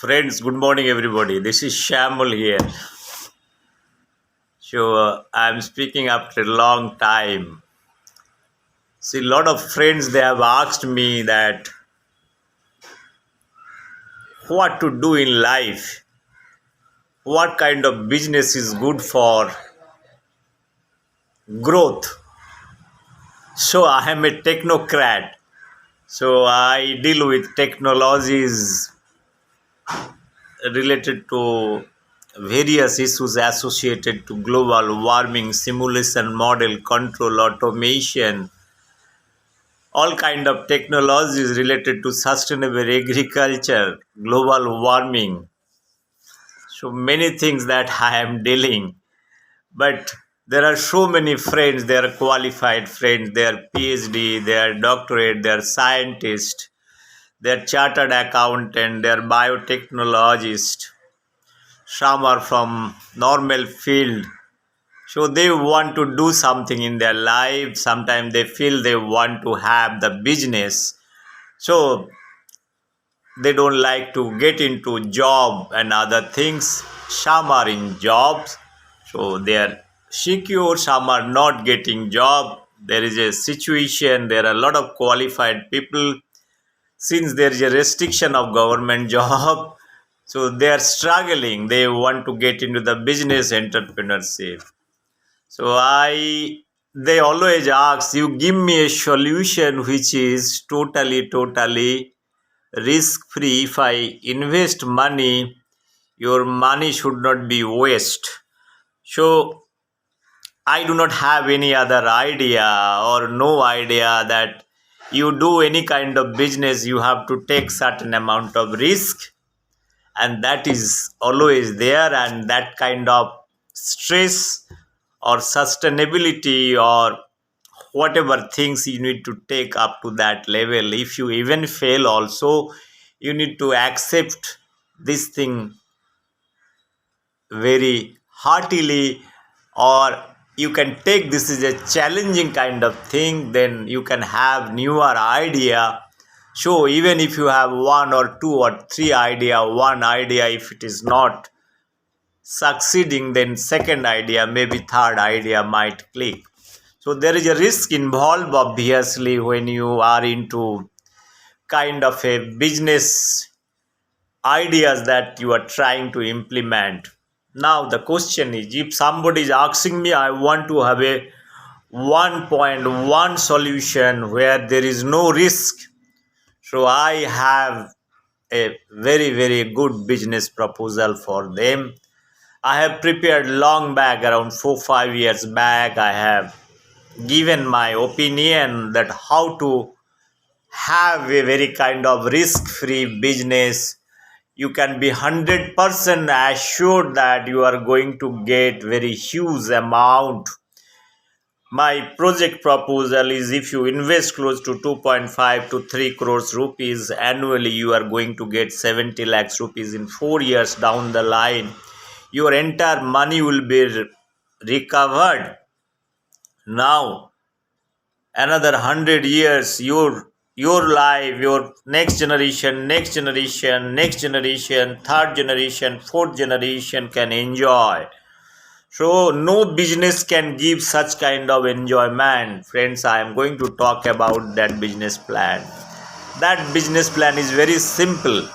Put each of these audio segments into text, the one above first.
Friends, good morning, everybody. This is Shamul here. I'm speaking after a long time. See, a lot of friends they have asked me that what to do in life, what kind of business is good for growth. So I am a technocrat. So I deal with technologies related to various issues associated to global warming, simulation model, control, automation, all kind of technologies related to sustainable agriculture, global warming. So many things that I am dealing, but there are so many friends. They are qualified friends, they are PhD, they are doctorate, they are scientist, they are chartered accountant, they are biotechnologist. Some are from normal field, so they want to do something in their life. Sometimes they feel they want to have the business, so they don't like to get into job and other things. Some are in jobs, so they are secure. Some are not getting job. There is a situation, there are a lot of qualified people. Since there is a restriction of government job, so they are struggling. They want to get into the business entrepreneurship. So I they always ask, you give me a solution which is totally risk free. If I invest money, your money should not be waste. So I do not have any other idea or no idea that you do any kind of business, you have to take certain amount of risk, and that is always there, and that kind of stress or sustainability or whatever things you need to take up to that level. If you even fail also, you need to accept this thing very heartily, or you can take this as a challenging kind of thing. Then you can have newer idea. So even if you have one or two or three idea, one idea if it is not succeeding, then second idea, maybe third idea might click. So there is a risk involved, obviously, when you are into kind of a business ideas that you are trying to implement. Now the question is, if somebody is asking me, I want to have a 1.1 solution where there is no risk, so I have a very good business proposal for them. I have prepared long back, around 4 5 years back. I have given my opinion that how to have a very kind of risk free business. You can be 100% assured that you are going to get very huge amount. My project proposal is, if you invest close to 2.5 to 3 crores rupees annually, you are going to get 70 lakhs rupees in 4 years down the line. Your entire money will be recovered. Now another 100 years, your life, your next generation, third generation, fourth generation can enjoy. So no business can give such kind of enjoyment. Friends, I am going to talk about that business plan. That business plan is very simple.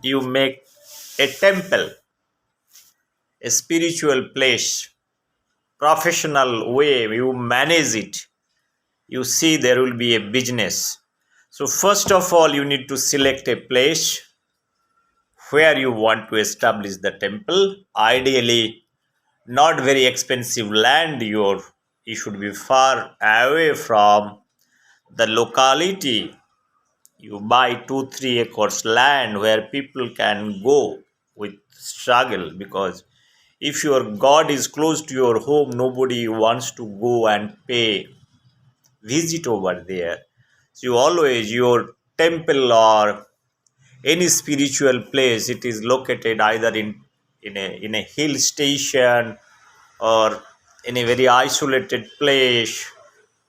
You make a temple, a spiritual place, professional way, you manage it. You see, there will be a business. So first of all, you need to select a place where you want to establish the temple. Ideally, not very expensive land. You should be far away from the locality. You buy 2 3 acres land where people can go with struggle, because if your God is close to your home, nobody wants to go and pay visit over there. So you always, your temple or any spiritual place, it is located either in a hill station or in a very isolated place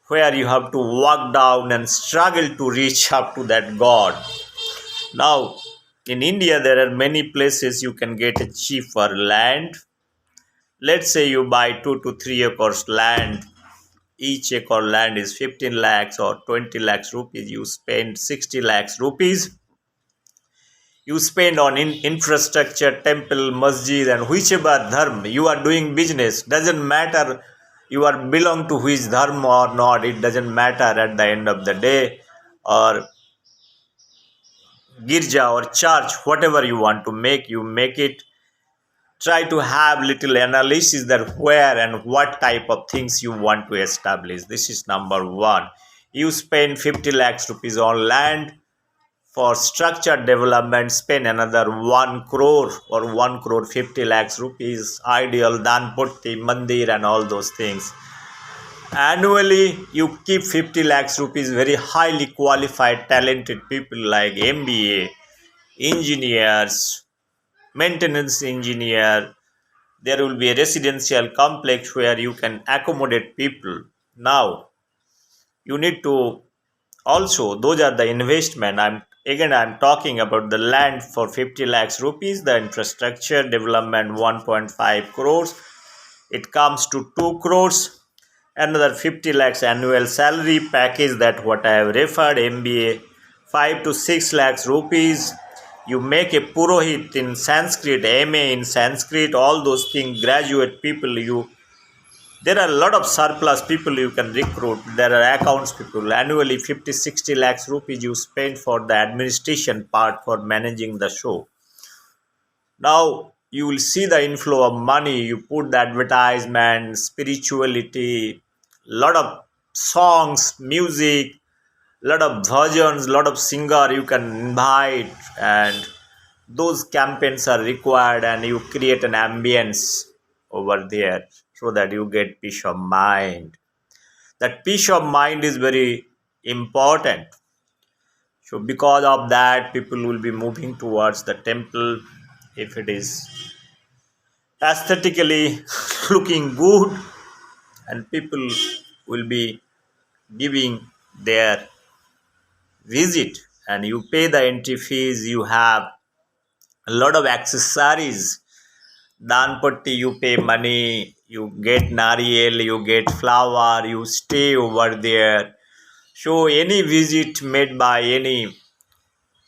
where you have to walk down and struggle to reach up to that God. Now In India, there are many places you can get a cheaper land. Let's say you buy 2 to 3 acres land. Each acre land is 15 lakhs or 20 lakhs rupees. You spend 60 lakhs rupees. You spend on infrastructure, temple, masjid, and whichever dharma you are doing business. Doesn't matter you are belong to which dharma or not. It doesn't matter at the end of the day. Or girja or church, whatever you want to make, you make it. Try to have little analysis that where and what type of things you want to establish. This is number one. You spend 50 lakhs rupees on land. For structured development, spend another 1 crore or 1 crore 50 lakhs rupees. Ideal, Danputti, Mandir, and all those things. Annually, you keep 50 lakhs rupees. Very highly qualified, talented people like MBA, engineers, maintenance engineer. There will be a residential complex where you can accommodate people. Now, you need to also, those are the investment. I'm talking about the land for 50 lakhs rupees, the infrastructure development 1.5 crores. It comes to 2 crores. Another 50 lakhs annual salary package, that what I have referred, MBA 5 to 6 lakhs rupees. You make a Purohit in Sanskrit, MA in Sanskrit, all those things, graduate people. There are a lot of surplus people you can recruit. There are accounts people. Annually 50, 60 lakhs rupees you spend for the administration part for managing the show. Now you will see the inflow of money. You put the advertisement, spirituality, lot of songs, music, lot of bhajans, lot of singer you can invite, and those campaigns are required, and you create an ambience over there so that you get peace of mind. That peace of mind is very important. So because of that, people will be moving towards the temple if it is aesthetically looking good, and people will be giving their visit, and you pay the entry fees. You have a lot of accessories. Danpatti, you pay money, you get nariyel, you get flower, you stay over there. So any visit made by any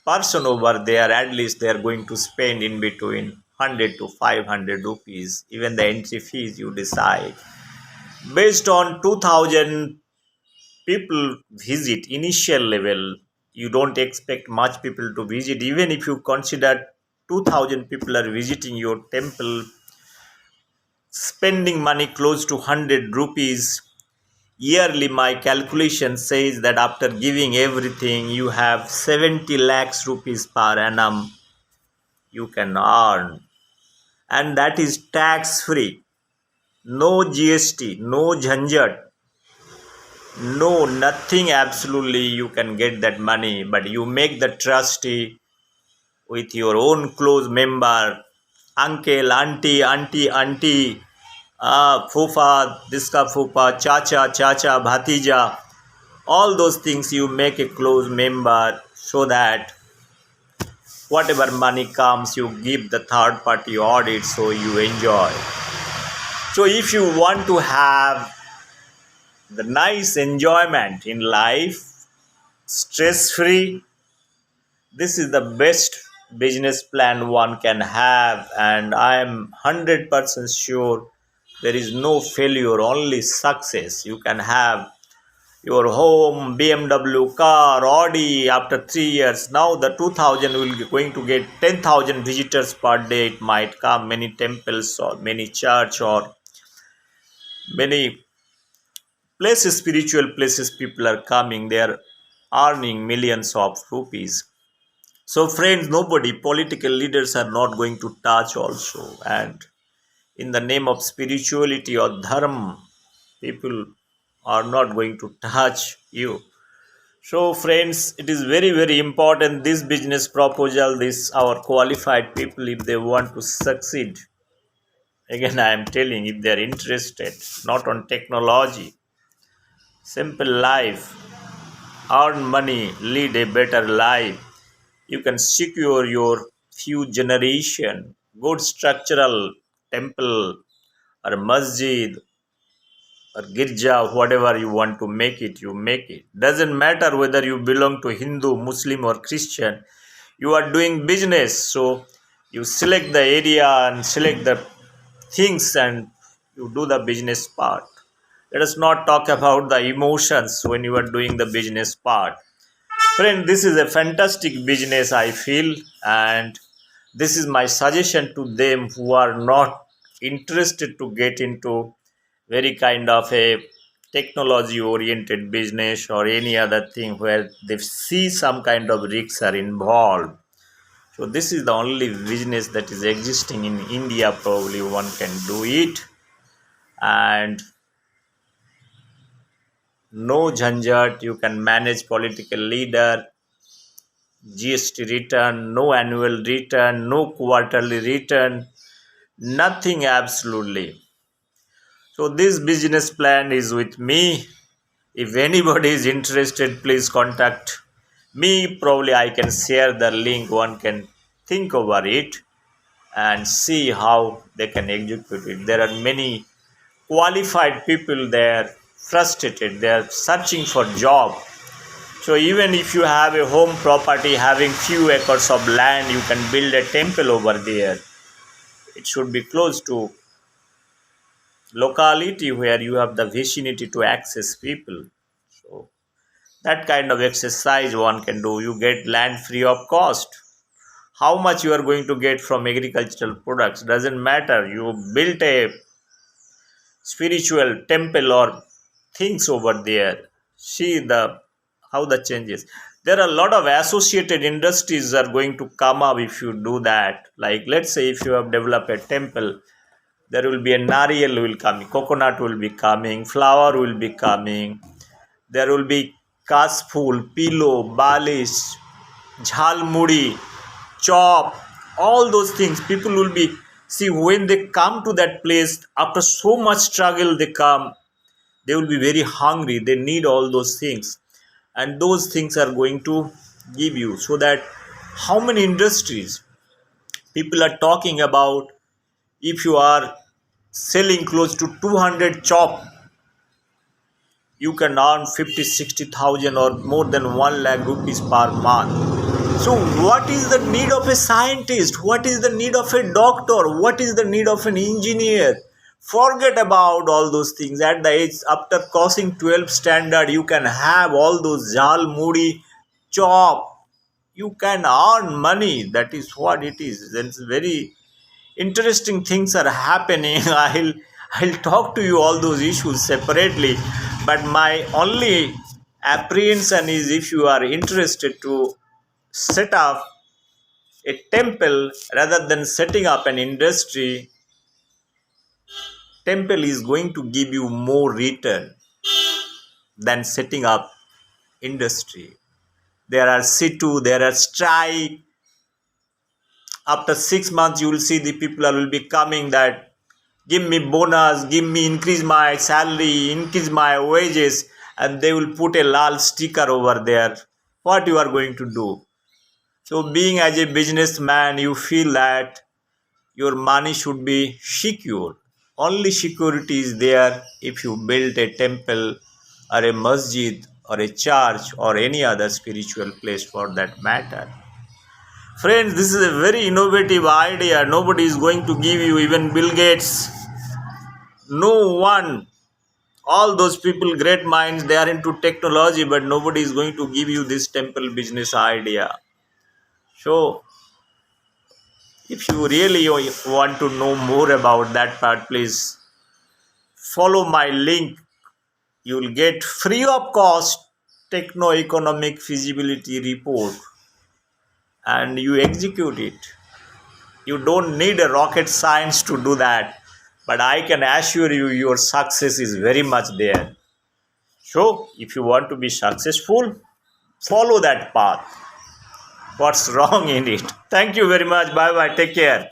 person over there, at least they are going to spend in between 100 to 500 rupees. Even the entry fees you decide. Based on 2000 people visit initial level, you don't expect much people to visit. Even if you consider 2000 people are visiting your temple, spending money close to 100 rupees yearly, my calculation says that after giving everything, you have 70 lakhs rupees per annum you can earn, and that is tax free. No GST, no jhanjat, no nothing. Absolutely, you can get that money, but you make the trustee with your own close member, uncle, auntie, fufa, diska fufa, chacha, bhatija, all those things you make a close member, so that whatever money comes you give the third party audit, so you enjoy. So if you want to have the nice enjoyment in life, stress free, this is the best business plan one can have, and I am 100% sure there is no failure, only success. You can have your home, BMW car, Audi after 3 years. Now the 2000 will be going to get 10,000 visitors per day. It might come many temples or many church or many places, spiritual places people are coming. They are earning millions of rupees. So friends, nobody, political leaders are not going to touch also. And in the name of spirituality or dharma, people are not going to touch you. So, friends, it is very, very important this business proposal, this our qualified people, if they want to succeed. Again, I am telling, if they are interested, not on technology, simple life, earn money, lead a better life. You can secure your few generation, good structural temple or masjid or girja, whatever you want to make it, you make it. Doesn't matter whether you belong to Hindu, Muslim, or Christian. You are doing business, so you select the area and select the things and you do the business part. Let us not talk about the emotions when you are doing the business part. Friend, this is a fantastic business, I feel, and this is my suggestion to them who are not interested to get into very kind of a technology oriented business or any other thing where they see some kind of risks are involved. So this is the only business that is existing in India. Probably one can do it, and no jhanjat. You can manage political leader, GST return, no annual return, no quarterly return, nothing absolutely. So this business plan is with me. If anybody is interested, please contact me. Probably I can share the link. One can think over it and see how they can execute it. There are many qualified people there, frustrated. They are searching for job. So even if you have a home property having few acres of land, you can build a temple over there. It should be close to locality where you have the vicinity to access people. So that kind of exercise one can do. You get land free of cost. How much you are going to get from agricultural products doesn't matter. You built a spiritual temple or things over there. See the how the changes. There are a lot of associated industries are going to come up if you do that. Like let's say if you have developed a temple, there will be a nariyal will come, coconut will be coming, flower will be coming, there will be kasful, pillow, balish, jhalmuri, chop, all those things. People will be, see, when they come to that place after so much struggle, they come, they will be very hungry, they need all those things, and those things are going to give you. So that how many industries people are talking about, if you are selling close to 200 chop, you can earn 50, 60,000 or more than 1 lakh rupees per month. So what is the need of a scientist? What is the need of a doctor? What is the need of an engineer? Forget about all those things. At the age after crossing 12 standard, you can have all those jal moody chop. You can earn money. That is what it is. It's very interesting things are happening. I'll talk to you all those issues separately, but my only apprehension is if you are interested to set up a temple rather than setting up an industry, temple is going to give you more return than setting up industry. There are situ, there are strike. After 6 months you will see the people will be coming that give me bonus, give me increase my salary, increase my wages, and they will put a lal sticker over there. What you are going to do? So being as a businessman, you feel that your money should be secure. Only security is there if you build a temple or a masjid or a church or any other spiritual place for that matter. Friends, this is a very innovative idea. Nobody is going to give you, even Bill Gates, no one. All those people, great minds, they are into technology, but nobody is going to give you this temple business idea. So, if you really want to know more about that part, please follow my link. You will get free of cost techno-economic feasibility report and you execute it. You don't need a rocket science to do that, but I can assure you your success is very much there. So, if you want to be successful, follow that path. What's wrong in it? Thank you very much. Bye bye. Take care.